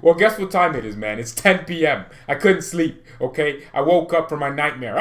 Well, guess what time it is, man? It's 10 p.m. I couldn't sleep, okay? I woke up from my nightmare.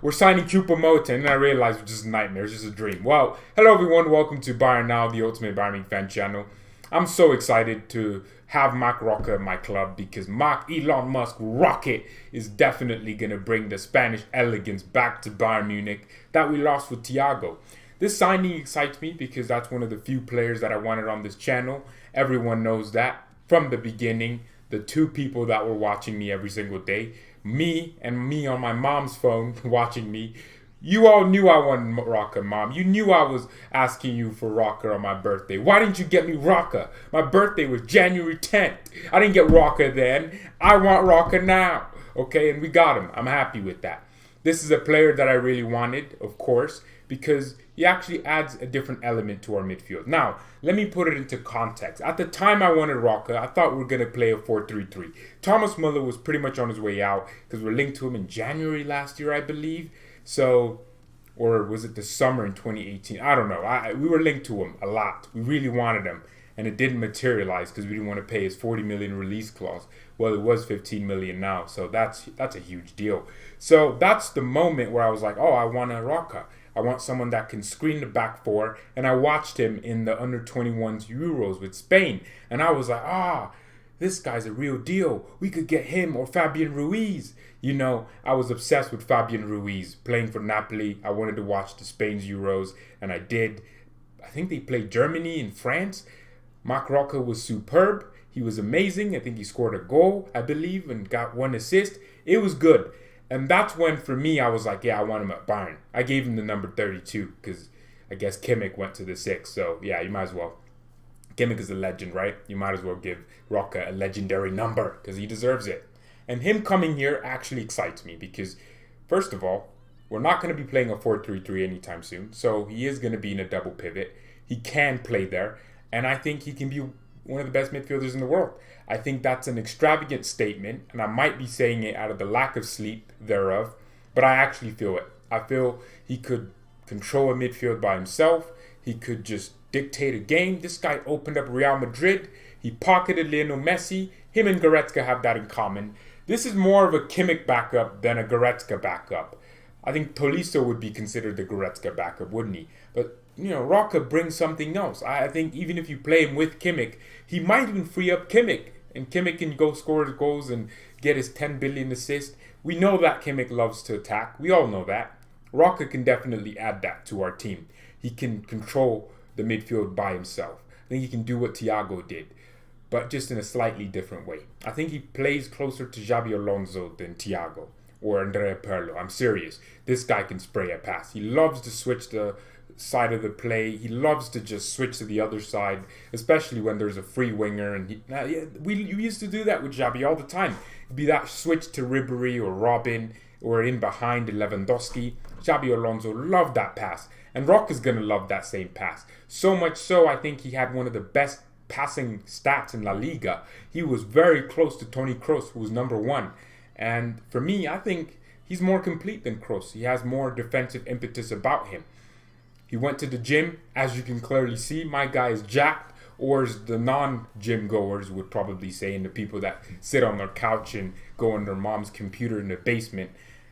We're signing Choupo-Moting, and I realized it was just a nightmare. It's just a dream. Well, hello, everyone. Welcome to BayernNow, the ultimate Bayern Munich fan channel. I'm so excited to have Marc Roca in my club because Elon Musk rocket is definitely going to bring the Spanish elegance back to Bayern Munich that we lost with Thiago. This signing excites me because that's one of the few players that I wanted on this channel. Everyone knows that. From the beginning, the two people that were watching me every single day, me on my mom's phone watching me, you all knew I wanted Roca, Mom. You knew I was asking you for Roca on my birthday. Why didn't you get me Roca? My birthday was January 10th. I didn't get Roca then. I want Roca now. Okay, and we got him. I'm happy with that. This is a player that I really wanted, of course, because he actually adds a different element to our midfield. Now, let me put it into context. At the time I wanted Roca, I thought we were going to play a 4-3-3. Thomas Muller was pretty much on his way out because we're linked to him in January last year, I believe. So, or was it the summer in 2018? I don't know. We were linked to him a lot. We really wanted him, and it didn't materialize because we didn't want to pay his 40 million release clause. Well, it was 15 million now, so that's a huge deal. So that's the moment where I was like, oh, I want a Roca. I want someone that can screen the back four. And I watched him in the under-21s Euros with Spain. And I was like, this guy's a real deal. We could get him or Fabian Ruiz. You know, I was obsessed with Fabian Ruiz playing for Napoli. I wanted to watch the Spain's Euros, and I did. I think they played Germany and France. Marc Roca was superb. He was amazing. I think he scored a goal, I believe, and got one assist. It was good. And that's when, for me, I was like, yeah, I want him at Bayern. I gave him the number 32 because I guess Kimmich went to the 6. So, yeah, you might as well. Kimmich is a legend, right? You might as well give Roca a legendary number because he deserves it. And him coming here actually excites me because, first of all, we're not going to be playing a 4-3-3 anytime soon. So, he is going to be in a double pivot. He can play there. And I think he can be one of the best midfielders in the world. I think that's an extravagant statement, and I might be saying it out of the lack of sleep thereof, but I actually feel it. I feel he could control a midfield by himself. He could just dictate a game. This guy opened up Real Madrid. He pocketed Lionel Messi. Him and Goretzka have that in common. This is more of a Kimmich backup than a Goretzka backup. I think Tolisso would be considered the Goretzka backup, wouldn't he? But, you know, Roca brings something else. I think even if you play him with Kimmich, he might even free up Kimmich. And Kimmich can go score his goals and get his 10 billion assist. We know that Kimmich loves to attack. We all know that. Roca can definitely add that to our team. He can control the midfield by himself. I think he can do what Thiago did, but just in a slightly different way. I think he plays closer to Xabi Alonso than Thiago or Andrea Pirlo. I'm serious. This guy can spray a pass. He loves to switch the side of the play. He loves to just switch to the other side, especially when there's a free winger. And we used to do that with Xabi all the time. It'd be that switch to Ribery or Robin or in behind Lewandowski. Xabi Alonso loved that pass, and Roca's gonna love that same pass. So much so, I think he had one of the best passing stats in La Liga. He was very close to Toni Kroos, who was number 1. And for me, I think he's more complete than Kroos. He has more defensive impetus about him. He went to the gym, as you can clearly see. My guy is jacked, or as the non-gym goers would probably say, and the people that sit on their couch and go on their mom's computer in the basement,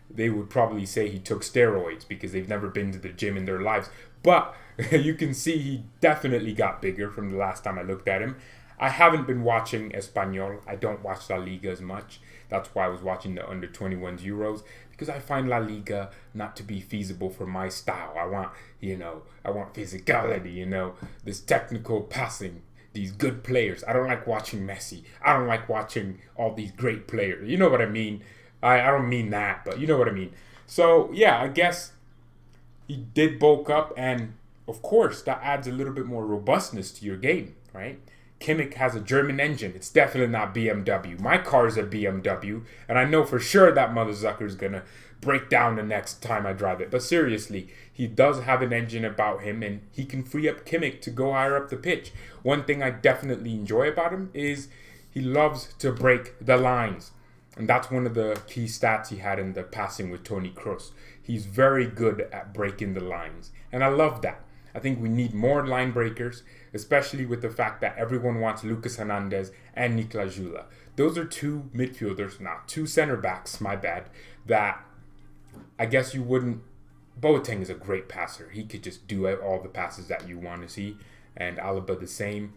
they would probably say he took steroids because they've never been to the gym in their lives. But you can see he definitely got bigger from the last time I looked at him. I haven't been watching Espanyol. I don't watch La Liga as much. That's why I was watching the under-21s Euros, because I find La Liga not to be feasible for my style. I want physicality, this technical passing, these good players. I don't like watching Messi. I don't like watching all these great players. You know what I mean? I don't mean that, but you know what I mean. So, yeah, I guess he did bulk up, and of course, that adds a little bit more robustness to your game, right? Kimmich has a German engine. It's definitely not BMW. My car is a BMW, and I know for sure that mother sucker is going to break down the next time I drive it. But seriously, he does have an engine about him, and he can free up Kimmich to go higher up the pitch. One thing I definitely enjoy about him is he loves to break the lines. And that's one of the key stats he had in the passing with Toni Kroos. He's very good at breaking the lines. And I love that. I think we need more line breakers, especially with the fact that everyone wants Lucas Hernandez and Niklas Süle. Those are two midfielders, not two center backs, my bad, that I guess you wouldn't. Boateng is a great passer. He could just do all the passes that you want to see, and Alaba the same.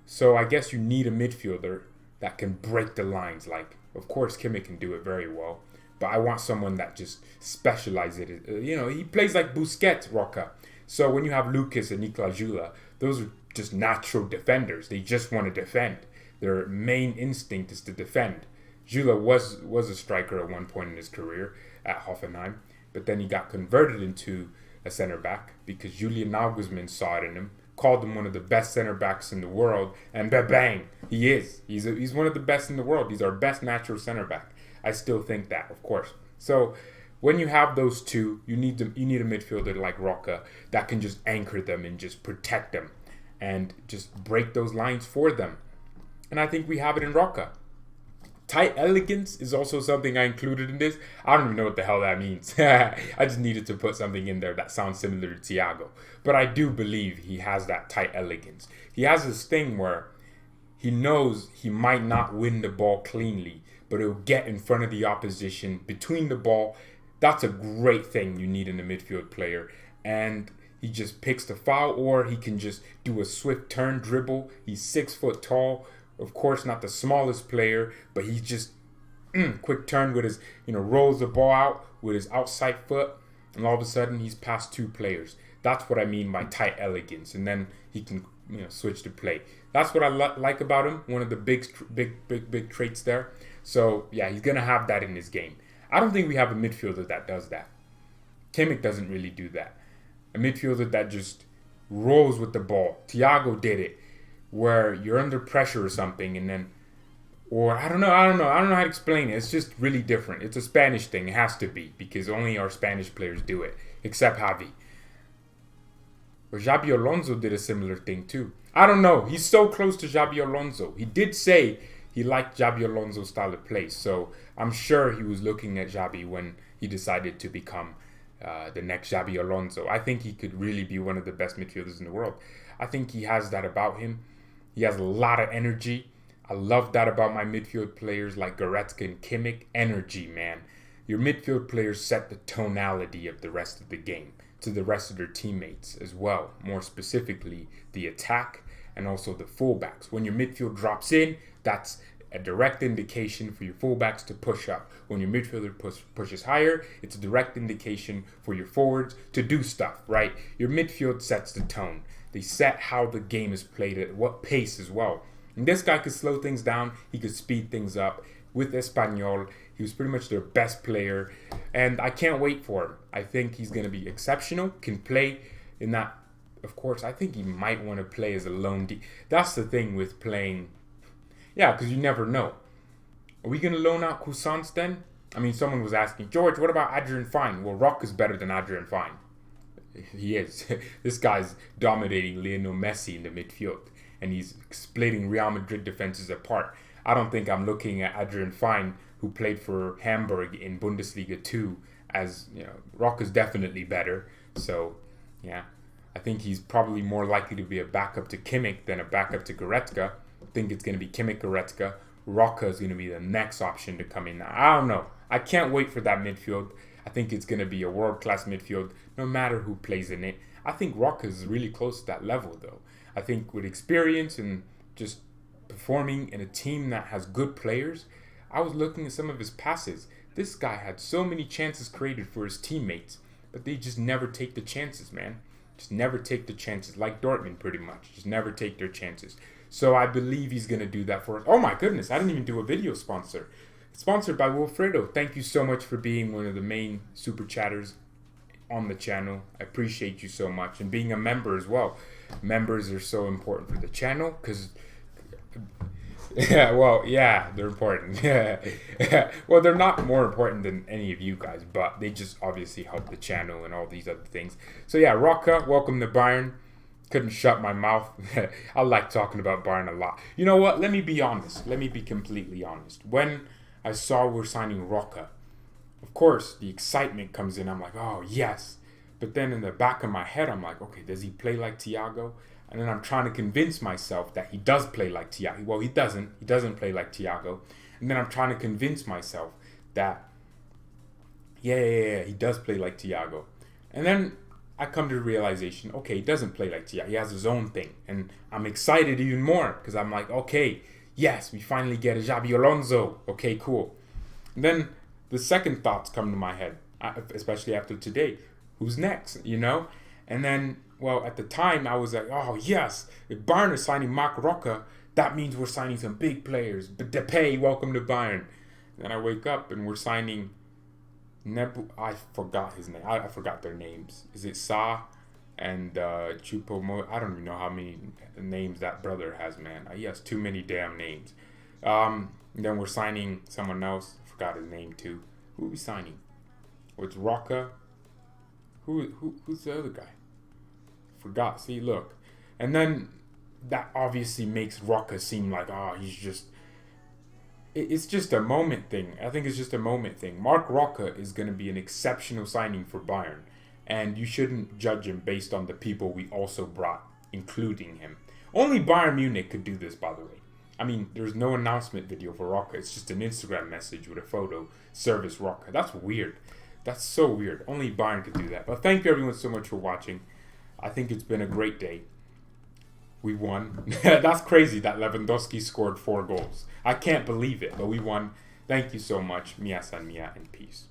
So I guess you need a midfielder that can break the lines. Like, of course, Kimmich can do it very well, but I want someone that just specializes. He plays like Busquets, Roca. So when you have Lucas and Niklas Süle, those are just natural defenders. They just want to defend. Their main instinct is to defend. Süle was a striker at one point in his career at Hoffenheim, but then he got converted into a center back because Julian Nagelsmann saw it in him, called him one of the best center backs in the world, and bang, he is. He's one of the best in the world. He's our best natural center back. I still think that, of course. So when you have those two, you need a midfielder like Roca that can just anchor them and just protect them and just break those lines for them. And I think we have it in Roca. Tight elegance is also something I included in this. I don't even know what the hell that means. I just needed to put something in there that sounds similar to Thiago. But I do believe he has that tight elegance. He has this thing where he knows he might not win the ball cleanly, but he'll get in front of the opposition between the ball. That's a great thing you need in a midfield player. And he just picks the foul, or he can just do a swift turn dribble. He's 6 foot tall. Of course, not the smallest player, but he's just quick turn with his, rolls the ball out with his outside foot, and all of a sudden he's past two players. That's what I mean by tight elegance, and then he can, switch to play. That's what I like about him. One of the big traits there. So yeah, he's gonna have that in his game. I don't think we have a midfielder that does that. Kimmich doesn't really do that. A midfielder that just rolls with the ball. Thiago did it, where you're under pressure or something, and then, or I don't know how to explain it. It's just really different. It's a Spanish thing. It has to be, because only our Spanish players do it, except Javi. Or Xabi Alonso did a similar thing too. I don't know. He's so close to Xabi Alonso. He did say he liked Xabi Alonso's style of play, so I'm sure he was looking at Xabi when he decided to become the next Xabi Alonso. I think he could really be one of the best midfielders in the world. I think he has that about him. He has a lot of energy. I love that about my midfield players like Goretzka and Kimmich. Energy, man. Your midfield players set the tonality of the rest of the game to the rest of their teammates as well. More specifically, the attack and also the fullbacks. When your midfield drops in, that's a direct indication for your fullbacks to push up. When your midfielder pushes higher, it's a direct indication for your forwards to do stuff, right? Your midfield sets the tone. They set how the game is played at what pace as well. And this guy could slow things down. He could speed things up. With Espanyol, he was pretty much their best player. And I can't wait for him. I think he's going to be exceptional. Can play in that. Of course, I think he might want to play as a lone D. That's the thing with playing. Yeah, because you never know. Are we going to loan out Cousins then? I mean, someone was asking, George, what about Adrian Fine? Well, Rock is better than Adrian Fine. He is. This guy's dominating Lionel Messi in the midfield, and he's splitting Real Madrid defenses apart. I don't think I'm looking at Adrian Fine, who played for Hamburg in Bundesliga 2, as, Rock is definitely better. So, yeah, I think he's probably more likely to be a backup to Kimmich than a backup to Goretzka. I think it's going to be Kimmich, Goretzka. Roca is going to be the next option to come in. I don't know. I can't wait for that midfield. I think it's going to be a world-class midfield, no matter who plays in it. I think Roca is really close to that level, though. I think with experience and just performing in a team that has good players, I was looking at some of his passes. This guy had so many chances created for his teammates, but they just never take the chances, man. Just never take the chances, like Dortmund pretty much. Just never take their chances. So I believe he's going to do that for us. Oh my goodness, I didn't even do a video sponsor. Sponsored by Wilfredo. Thank you so much for being one of the main super chatters on the channel. I appreciate you so much. And being a member as well. Members are so important for the channel because, they're important. Well, they're not more important than any of you guys, but they just obviously help the channel and all these other things. So yeah, Roca, welcome to Bayern. Couldn't shut my mouth. I like talking about Bayern a lot. You know what? Let me be honest. Let me be completely honest. When I saw we're signing Roca, of course, the excitement comes in. I'm like, oh, yes. But then in the back of my head, I'm like, okay, does he play like Thiago? And then I'm trying to convince myself that he does play like Thiago. Well, he doesn't. He doesn't play like Thiago. And then I'm trying to convince myself that, yeah, he does play like Thiago. And then I come to the realization, okay, he doesn't play like Thiago. He has his own thing. And I'm excited even more because I'm like, okay, yes, we finally get a Xabi Alonso. Okay, cool. And then the second thoughts come to my head, especially after today. Who's next, you know? And then, well, at the time, I was like, oh, yes, if Bayern is signing Marc Roca, that means we're signing some big players. But Depay, welcome to Bayern. And then I wake up and we're signing I forgot his name. I forgot their names. Is it Sa and Chupomo? I don't even know how many names that brother has, man. He has too many damn names. And then we're signing someone else. I forgot his name too. Who are we signing? It's Roca. Who's the other guy? Forgot. See, look. And then that obviously makes Roca seem like, oh, he's just... It's just a moment thing. I think it's just a moment thing. Marc Roca is going to be an exceptional signing for Bayern. And you shouldn't judge him based on the people we also brought, including him. Only Bayern Munich could do this, by the way. I mean, there's no announcement video for Roca. It's just an Instagram message with a photo. Service Roca. That's weird. That's so weird. Only Bayern could do that. But thank you everyone so much for watching. I think it's been a great day. We won. That's crazy that Lewandowski scored 4 goals. I can't believe it, but we won. Thank you so much. Mia san mia and peace.